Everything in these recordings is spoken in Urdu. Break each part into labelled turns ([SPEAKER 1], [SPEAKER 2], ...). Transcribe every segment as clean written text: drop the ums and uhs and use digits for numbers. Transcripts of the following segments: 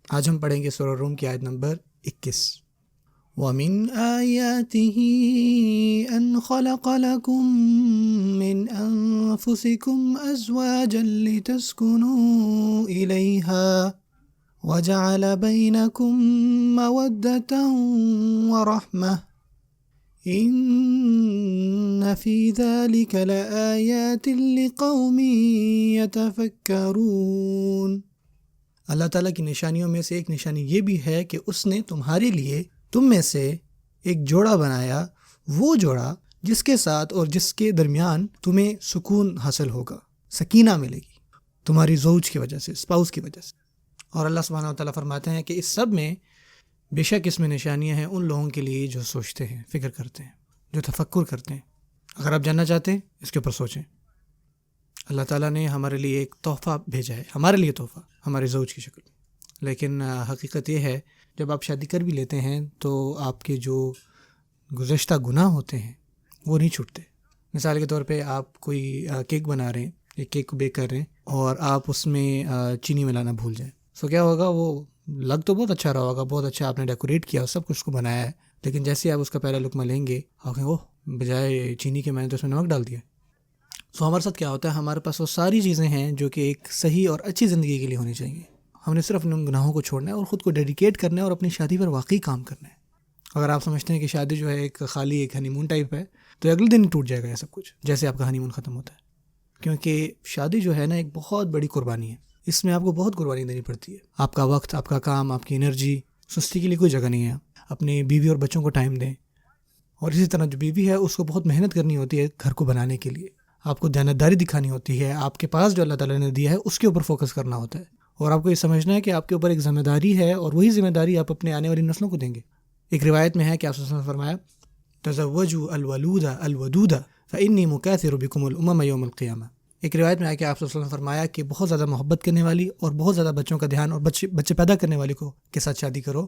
[SPEAKER 1] آج ہم پڑھیں گے سورہ روم کی آیت نمبر 21۔ وَمِنْ آيَاتِهِ أَنْ خَلَقَ لَكُم مِّنْ أَنفُسِكُمْ أَزْوَاجًا لِتَسْكُنُوا إِلَيْهَا وَجَعَلَ بَيْنَكُم مَّوَدَّةً وَرَحْمَةً إِنَّ فِي ذَلِكَ لَآيَاتٍ لِقَوْمٍ يَتَفَكَّرُونَ۔ اللہ تعالیٰ کی نشانیوں میں سے ایک نشانی یہ بھی ہے کہ اس نے تمہارے لیے تم میں سے ایک جوڑا بنایا، وہ جوڑا جس کے ساتھ اور جس کے درمیان تمہیں سکون حاصل ہوگا، سکینہ ملے گی تمہاری زوج کی وجہ سے، اسپاؤس کی وجہ سے۔ اور اللہ سبحانہ و تعالیٰ فرماتے ہیں کہ اس سب میں بے شک اس میں نشانیاں ہیں ان لوگوں کے لیے جو سوچتے ہیں، فکر کرتے ہیں، جو تفکر کرتے ہیں۔ اگر آپ جاننا چاہتے ہیں اس کے اوپر سوچیں۔ اللہ تعالیٰ نے ہمارے لیے ایک تحفہ بھیجا ہے، ہمارے لیے تحفہ ہمارے زوج کی شکل میں، لیکن حقیقت یہ ہے جب آپ شادی کر بھی لیتے ہیں تو آپ کے جو گزشتہ گناہ ہوتے ہیں وہ نہیں چھوٹتے۔ مثال کے طور پہ آپ کوئی کیک بنا رہے ہیں، ایک کیک کو بیک کر رہے ہیں اور آپ اس میں چینی ملانا بھول جائیں، سو کیا ہوگا؟ وہ لگ تو بہت اچھا رہا ہوگا، بہت اچھا آپ نے ڈیکوریٹ کیا، سب کچھ کو بنایا ہے، لیکن جیسے آپ اس کا پہلا لقمہ لیں گے آپ کہیں اوہ بجائے چینی کے میں نے تو اس میں نمک ڈال دیا۔ سو ہمارے ساتھ کیا ہوتا ہے؟ ہمارے پاس وہ ساری چیزیں ہیں جو کہ ایک صحیح اور اچھی زندگی کے لیے ہونی چاہیے۔ ہم نے صرف ان گناہوں کو چھوڑنا ہے اور خود کو ڈیڈیکیٹ کرنا ہے اور اپنی شادی پر واقعی کام کرنا ہے۔ اگر آپ سمجھتے ہیں کہ شادی جو ہے ایک خالی ایک ہنی مون ٹائپ ہے تو اگلے دن ٹوٹ جائے گا یہ سب کچھ، جیسے آپ کا ہنی مون ختم ہوتا ہے۔ کیونکہ شادی جو ہے نا ایک بہت بڑی قربانی ہے، اس میں آپ کو بہت قربانی دینی پڑتی ہے۔ آپ کا وقت، آپ کا کام، آپ کی انرجی، سستی کے لیے کوئی جگہ نہیں ہے۔ اپنی بیوی اور بچوں کو ٹائم دیں، اور اسی طرح جو بیوی ہے اس کو بہت محنت کرنی ہوتی ہے گھر کو بنانے کے لیے، آپ کو دیانتداری دکھانی ہوتی ہے، آپ کے پاس جو اللہ تعالیٰ نے دیا ہے اس کے اوپر فوکس کرنا ہوتا ہے، اور آپ کو یہ سمجھنا ہے کہ آپ کے اوپر ایک ذمہ داری ہے اور وہی ذمہ داری آپ اپنے آنے والی نسلوں کو دیں گے۔ ایک روایت میں ہے کہ آپ صلی اللہ علیہ وسلم نے فرمایا تزوجوا الولود الودود فإنی مکاثر بکم الامم یوم القیامہ۔ ایک روایت میں ہے کہ آپ صلی اللہ علیہ وسلم نے فرمایا کہ بہت زیادہ محبت کرنے والی اور بہت زیادہ بچوں کا دھیان اور بچے پیدا کرنے والی کو کے ساتھ شادی کرو،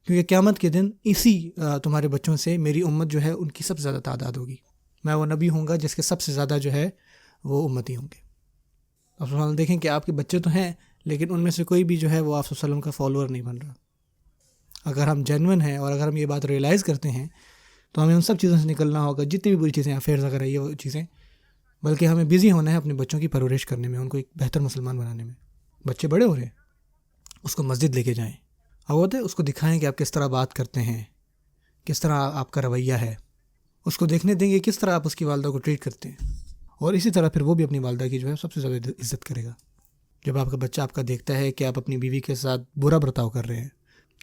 [SPEAKER 1] کیونکہ قیامت کے دن اسی تمہارے بچوں سے میری امت جو ہے ان کی سب سے زیادہ تعداد ہوگی۔ میں وہ نبی ہوں گا جس کے سب سے زیادہ جو ہے وہ امتی ہوں گے۔ آپ صلی اللہ علیہ وسلم دیکھیں کہ آپ کے بچے تو ہیں لیکن ان میں سے کوئی بھی جو ہے وہ آپ صلی اللہ علیہ وسلم کا فالوور نہیں بن رہا۔ اگر ہم جینون ہیں اور اگر ہم یہ بات ریئلائز کرتے ہیں تو ہمیں ان سب چیزوں سے نکلنا ہوگا، جتنی بھی بری چیزیں، افیئرز اگر ہے یہ وہ چیزیں، بلکہ ہمیں بزی ہونا ہے اپنے بچوں کی پرورش کرنے میں، ان کو ایک بہتر مسلمان بنانے میں۔ بچے بڑے ہو رہے ہیں، اس کو مسجد لے کے جائیں، اور اس کو دکھائیں کہ آپ کس طرح بات کرتے ہیں، کس طرح آپ کا رویہ ہے، اس کو دیکھنے دیں گے کس طرح آپ اس کی والدہ کو ٹریٹ کرتے ہیں، اور اسی طرح پھر وہ بھی اپنی والدہ کی جو ہے سب سے زیادہ عزت کرے گا۔ جب آپ کا بچہ آپ کا دیکھتا ہے کہ آپ اپنی بیوی کے ساتھ برا برتاؤ کر رہے ہیں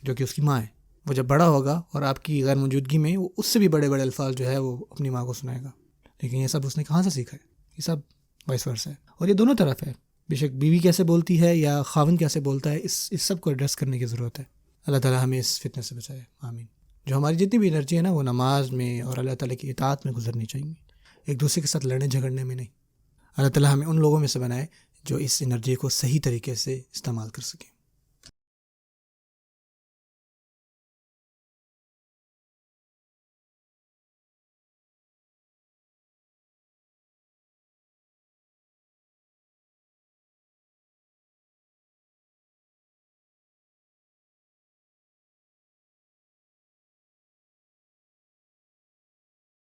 [SPEAKER 1] جو کہ اس کی ماں ہے، وہ جب بڑا ہوگا اور آپ کی غیر موجودگی میں وہ اس سے بھی بڑے بڑے الفاظ جو ہے وہ اپنی ماں کو سنائے گا۔ لیکن یہ سب اس نے کہاں سے سیکھا ہے؟ یہ سب وائس ورسا ہے، اور یہ دونوں طرف ہے، بے شک بیوی کیسے بولتی ہے یا خاوند کیسے بولتا ہے، اس سب کو ایڈریس کرنے کی ضرورت ہے۔ اللہ تعالیٰ ہمیں اس فتنہ سے بچائے، آمین۔ جو ہماری جتنی بھی انرجی ہے نا وہ نماز میں اور اللہ تعالیٰ کی اطاعت میں گزرنی چاہیے، ایک دوسرے کے ساتھ لڑنے جھگڑنے میں نہیں۔ اللہ تعالیٰ ہمیں ان لوگوں میں سے بنائے جو اس انرجی کو صحیح طریقے سے استعمال کر سکیں۔